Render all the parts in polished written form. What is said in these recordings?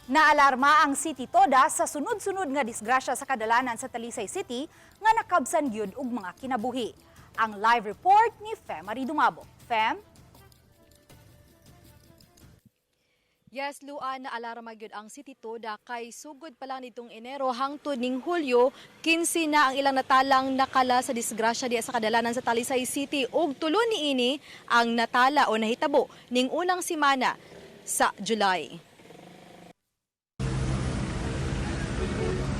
Naalarma ang City Toda sa sunod-sunod nga disgrasya sa kadalanan sa Talisay City nga nakabsan gyud og mga kinabuhi. Ang live report ni Fem Marie Dumabo. Fem? Yes, Luan, naalarma gyud ang City Toda kay sugod pa lang nitong Enero hangtod ning Hulyo, 15 na ang ilang natalang nakala sa disgrasya diya sa kadalanan sa Talisay City ug tulo niini ang natala o nahitabo ning unang semana sa July.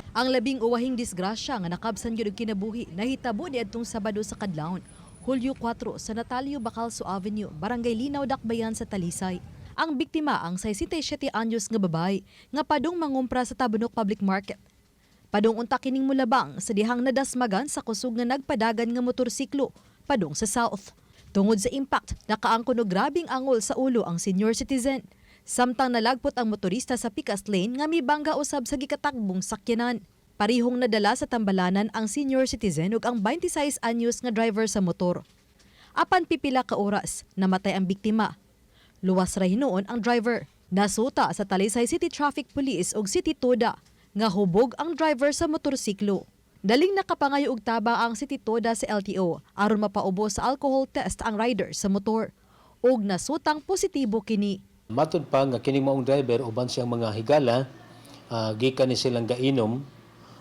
Ang labing uwahing disgrasya nga nakabsan gyud og kinabuhi nahitabo niadtong Sabado sa kadlawon, Hulyo 4 sa Natalio Bacalso Avenue, Barangay Linaw, Dakbayan sa Talisay. Ang biktima ang 67 anyos nga babae nga padung mangumpra sa Tabunok Public Market. Padung unta kining mulabang sa dihang nadasmagan sa kusog nga nagpadagan nga motorsiklo padung sa south. Tungod sa impact, nakaangkon og grabing angol sa ulo ang senior citizen. Samtang nalagpot ang motorista sa Picas Lane nga mibangga usab sa gikatakbong sakyanan. Parihong nadala sa tambalanan ang senior citizen ug ang 26 anyos nga driver sa motor. Apan pipila ka oras, namatay ang biktima. Luwas ra hinuon ang driver. Nasuta sa Talisay City Traffic Police ug City Toda nga hubog ang driver sa motorsiklo. Daling nakapangayo og tabang ang City Toda sa LTO aron mapaubos sa alcohol test ang rider sa motor. Ug nasutang positibo kini. Matod pa nga kining maong driver uban siyang mga higala, gikan ni silang gainom,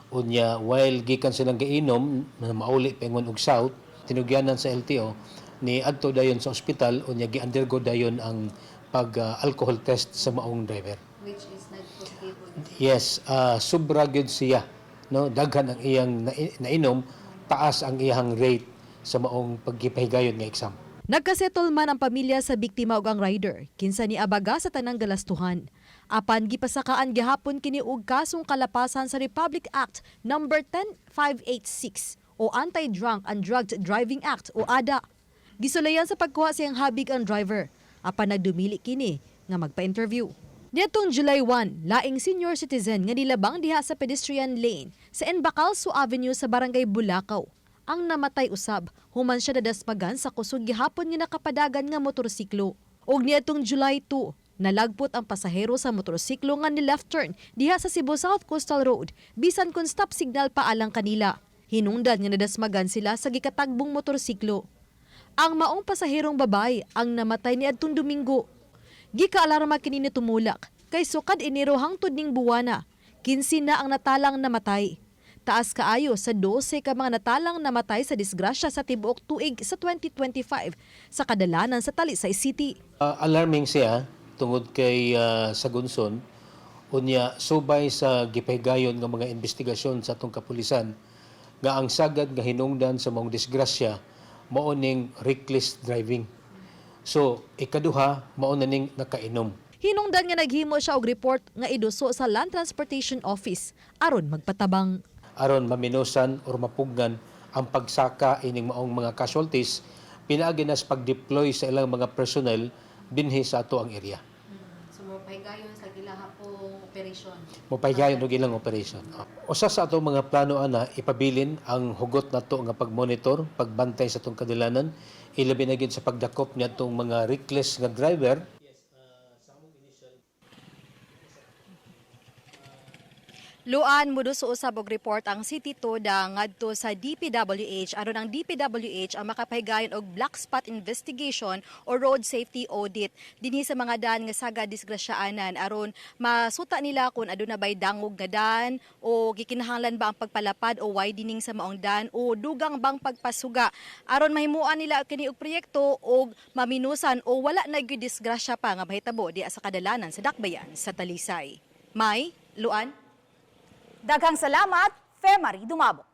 unya while gikan silang gainom na mauli pengon og south, tinugyanan sa LTO ni adto dayon sa ospital unya gi-undergo dayon ang pag-alcohol test sa maong driver. Which is nag-positibo. Yes, sobra gyud siya, no, daghan ang iyang nainom, taas ang iyang rate sa maong paggipahigayon nga exam. Nagkasettle man ang pamilya sa biktima ug ang rider, kinsa ni abaga sa tanang galastuhan. Apan gipasakaan gihapon kini og kasong kalapasan sa Republic Act No. 10586 o Anti-Drunk and Drugged Driving Act o ADA. Gisulayan sa pagkuha siyang habig ang driver, apan nagdumili kini nga magpa-interview. Niadtong July 1, laing senior citizen nga nilabang diha sa pedestrian lane sa Bacalso Avenue sa Barangay Bulacau. Ang namatay usab, human siya nadasmagan sa kusog gihapon nga nakapadagan nga motorsiklo. Og niadtong July 2, nalagpot ang pasahero sa motorsiklo nga ni left turn diha sa Cebu South Coastal Road, bisan kun stop signal pa alang kanila. Hinungdan nga nadasmagan sila sa gikatagbong motorsiklo. Ang maong pasaherong babae ang namatay niadtong Domingo. Gikaalarma kini ni tumulak kay sukad Enero hangtod ning buwana, 15 na ang natalang namatay. Taas kaayo sa 12 ka mga natalang namatay sa disgrasya sa tibuok tuig sa 2025 sa kadalanan sa Talisay City. Alarming siya tungod kay Sagunson, unya subay sa gipahigayon nga mga investigasyon sa atong kapulisan nga ang sagad nga hinungdan sa maong disgrasya mao ning reckless driving. So ikaduha mao na ning nakainom. Hinungdan nga naghimo siya og report nga iduso sa Land Transportation Office aron magpatabang. Aron maminusan o mapugnan ang pagsaka ining maong mga casualties, pinaagi na sa pag-deploy sa ilang mga personnel binhi sa ato ang area. So mapahigayon sa gilahapong operasyon. Mapahigayon og ilang operation. Usa sa ato mga plano ana ipabilin ang hugot nato nga pagmonitor, pagbantay sa atong kadalanan, ilabi na gyud sa pagdakop niadtong mga reckless nga driver. Luan mudo sa usab og report ang City Toda ngadto sa DPWH aron ang DPWH ang makapahigayon og black spot investigation o road safety audit dinhi sa mga daan nga sagad disgrasyaanan aron masuta nila kung aduna bay dangog nga daan o gikinahanglan ba ang pagpalapad o widening sa maong daan o dugang bang pagpasuga aron mahimuan nila kini og proyekto og maminusan o wala na gyud disgrasya pa nga mahitabo diha sa kadalanan sa Dakbayan sa Talisay. May Luan. Daghang salamat, Fem Marie Dumabo.